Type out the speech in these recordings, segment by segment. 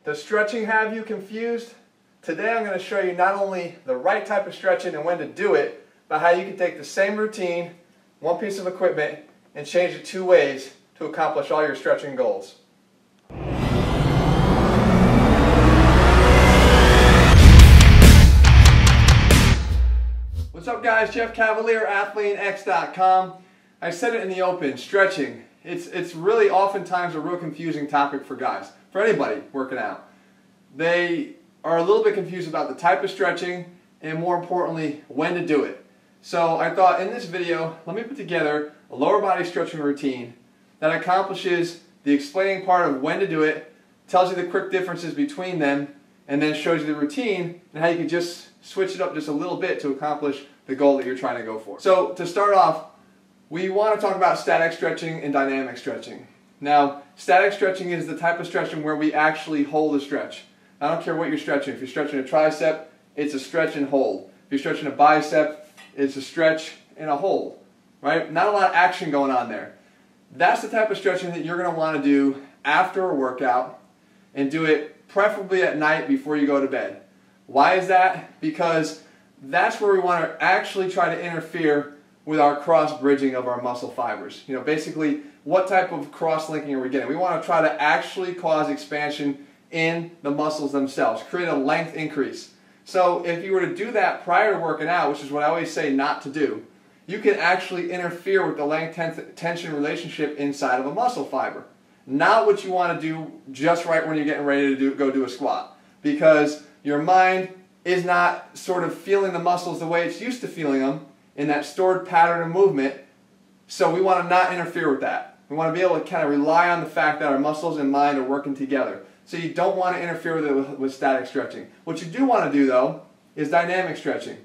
Does stretching have you confused? Today I'm going to show you not only the right type of stretching and when to do it, but how you can take the same routine, one piece of equipment, and change it two ways to accomplish all your stretching goals. What's up guys, Jeff Cavalier, ATHLEAN-X.com. I said it in the open, stretching. It's really oftentimes a real confusing topic for guys, for anybody working out. They are a little bit confused about the type of stretching and more importantly, when to do it. So I thought in this video, let me put together a lower body stretching routine that accomplishes the explaining part of when to do it, tells you the quick differences between them, and then shows you the routine and how you can just switch it up just a little bit to accomplish the goal that you're trying to go for. So to start off, we want to talk about static stretching and dynamic stretching. Now, static stretching is the type of stretching where we actually hold a stretch. I don't care what you're stretching. If you're stretching a tricep, it's a stretch and hold. If you're stretching a bicep, it's a stretch and a hold. Right? Not a lot of action going on there. That's the type of stretching that you're going to want to do after a workout and do it preferably at night before you go to bed. Why is that? Because that's where we want to actually try to interfere with our cross-bridging of our muscle fibers. You know, basically, what type of cross-linking are we getting? We want to try to actually cause expansion in the muscles themselves, create a length increase. So if you were to do that prior to working out, which is what I always say not to do, you can actually interfere with the length-tension relationship inside of a muscle fiber. Not what you want to do just right when you're getting ready to go do a squat, because your mind is not sort of feeling the muscles the way it's used to feeling them in that stored pattern of movement, so we want to not interfere with that. We want to be able to kind of rely on the fact that our muscles and mind are working together. So you don't want to interfere with it with static stretching. What you do want to do though is dynamic stretching.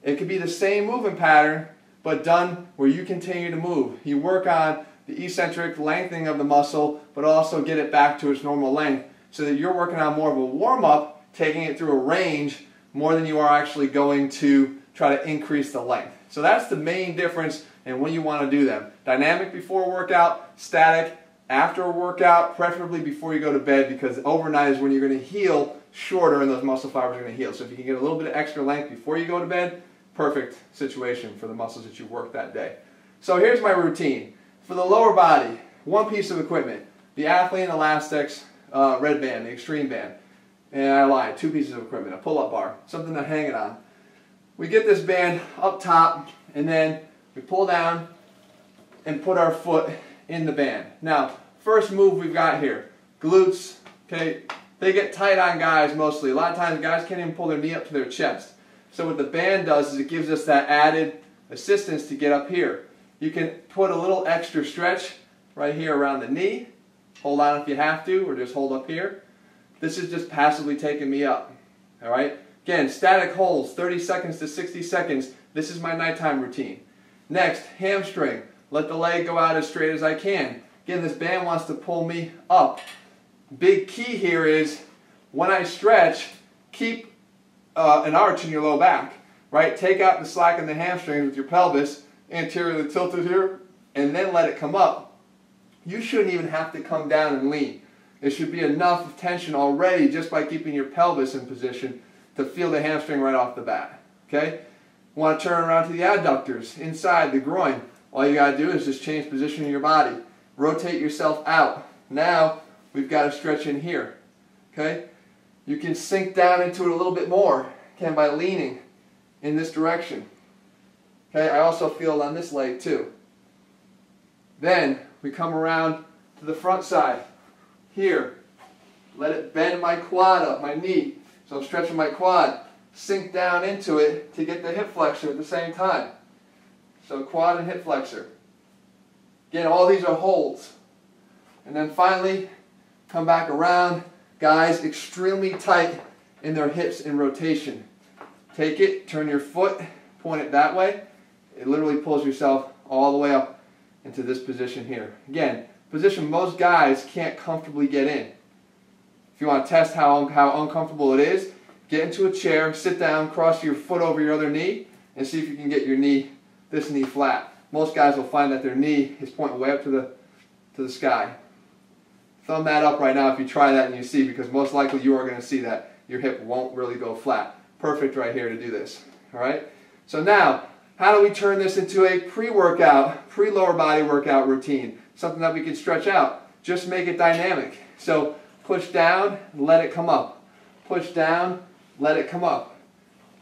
It could be the same movement pattern but done where you continue to move. You work on the eccentric lengthening of the muscle but also get it back to its normal length so that you're working on more of a warm-up, taking it through a range more than you are actually going to try to increase the length. So that's the main difference in when you want to do them. Dynamic before a workout, static after a workout, preferably before you go to bed, because overnight is when you're going to heal shorter and those muscle fibers are going to heal. So if you can get a little bit of extra length before you go to bed, perfect situation for the muscles that you work that day. So here's my routine. For the lower body, one piece of equipment, the ATHLEAN-X red band, the extreme band. And I lied, two pieces of equipment, a pull-up bar, something to hang it on. We get this band up top and then we pull down and put our foot in the band. Now, first move we've got here, glutes, okay, they get tight on guys mostly. A lot of times guys can't even pull their knee up to their chest. So what the band does is it gives us that added assistance to get up here. You can put a little extra stretch right here around the knee, hold on if you have to, or just hold up here. This is just passively taking me up, all right? Again, static holds, 30 seconds to 60 seconds. This is my nighttime routine. Next, hamstring. Let the leg go out as straight as I can. Again, this band wants to pull me up. Big key here is when I stretch, keep an arch in your low back, right? Take out the slack in the hamstrings with your pelvis, anteriorly tilted here, and then let it come up. You shouldn't even have to come down and lean. There should be enough of tension already just by keeping your pelvis in position to feel the hamstring right off the bat. Okay? You want to turn around to the adductors, inside the groin. All you got to do is just change position in your body. Rotate yourself out. Now, we've got a stretch in here. Okay? You can sink down into it a little bit more, again, by leaning in this direction. Okay? I also feel it on this leg too. Then, we come around to the front side. Here. Let it bend my quad up, my knee. So I'm stretching my quad. Sink down into it to get the hip flexor at the same time. So quad and hip flexor. Again, all these are holds. And then finally, come back around. Guys, extremely tight in their hips in rotation. Take it, turn your foot, point it that way. It literally pulls yourself all the way up into this position here. Again, position most guys can't comfortably get in. If you want to test how uncomfortable it is, get into a chair, sit down, cross your foot over your other knee, and see if you can get your knee, this knee flat. Most guys will find that their knee is pointing way up to the sky. thumb that up right now if you try that and you see, because most likely you are going to see that your hip won't really go flat. Perfect right here to do this. All right? So now, how do we turn this into a pre-workout, pre-lower body workout routine? Something that we can stretch out. Just make it dynamic. So push down, let it come up. Push down, let it come up.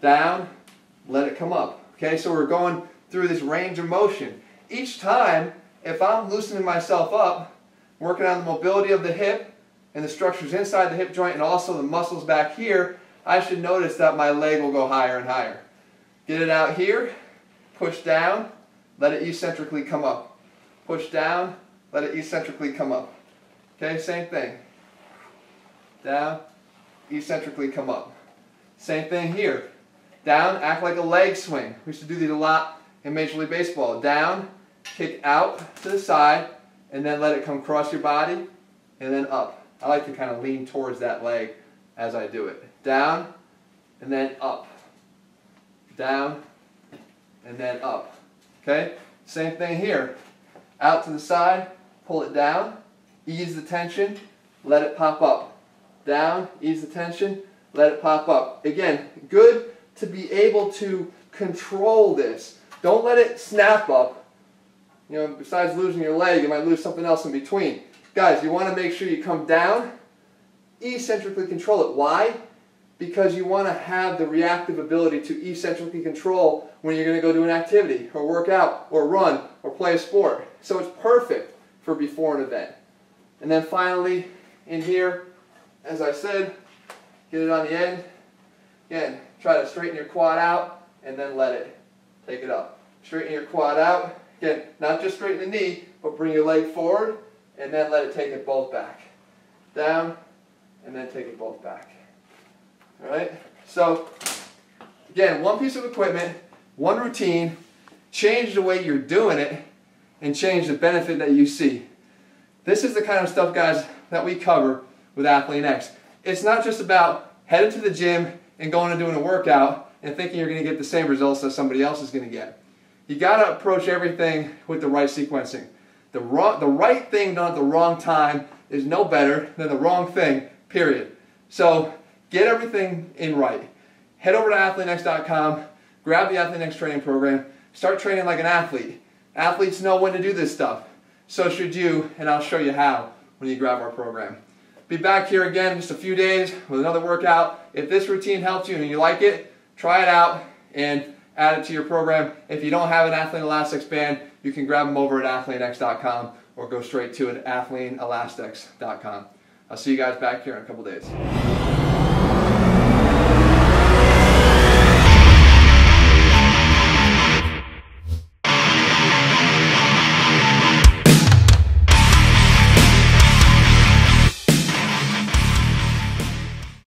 Down, let it come up. Okay, so we're going through this range of motion. Each time, if I'm loosening myself up, working on the mobility of the hip and the structures inside the hip joint and also the muscles back here, I should notice that my leg will go higher and higher. Get it out here, push down, let it eccentrically come up. Push down, let it eccentrically come up. Okay, same thing. Down, eccentrically come up. Same thing here. Down, act like a leg swing. We used to do these a lot in Major League Baseball. Down, kick out to the side, and then let it come across your body, and then up. I like to kind of lean towards that leg as I do it. Down, and then up. Down, and then up. Okay? Same thing here. Out to the side, pull it down, ease the tension, let it pop up. Down, ease the tension, let it pop up. Again, good to be able to control this. Don't let it snap up. You know, besides losing your leg, you might lose something else in between. Guys, you want to make sure you come down, eccentrically control it. Why? Because you want to have the reactive ability to eccentrically control when you're going to go do an activity, or work out, or run, or play a sport. So it's perfect for before an event. And then finally, in here, as I said, get it on the end. Again, try to straighten your quad out, and then let it take it up. Straighten your quad out. Again, not just straighten the knee, but bring your leg forward, and then let it take it both back. Down, and then take it both back. Alright? So, again, one piece of equipment, one routine, change the way you're doing it, and change the benefit that you see. This is the kind of stuff, guys, that we cover with ATHLEAN-X. It's not just about heading to the gym and going and doing a workout and thinking you're going to get the same results that somebody else is going to get. You got to approach everything with the right sequencing. The right thing done at the wrong time is no better than the wrong thing, period. So get everything in right. Head over to ATHLEAN-X.com, grab the ATHLEAN-X training program, start training like an athlete. Athletes know when to do this stuff. So should you, and I'll show you how when you grab our program. Be back here again in just a few days with another workout. If this routine helped you and you like it, try it out and add it to your program. If you don't have an Athlean Elastics band, you can grab them over at ATHLEAN-X.com or go straight to it at ATHLEAN-Elastics.com. I'll see you guys back here in a couple days.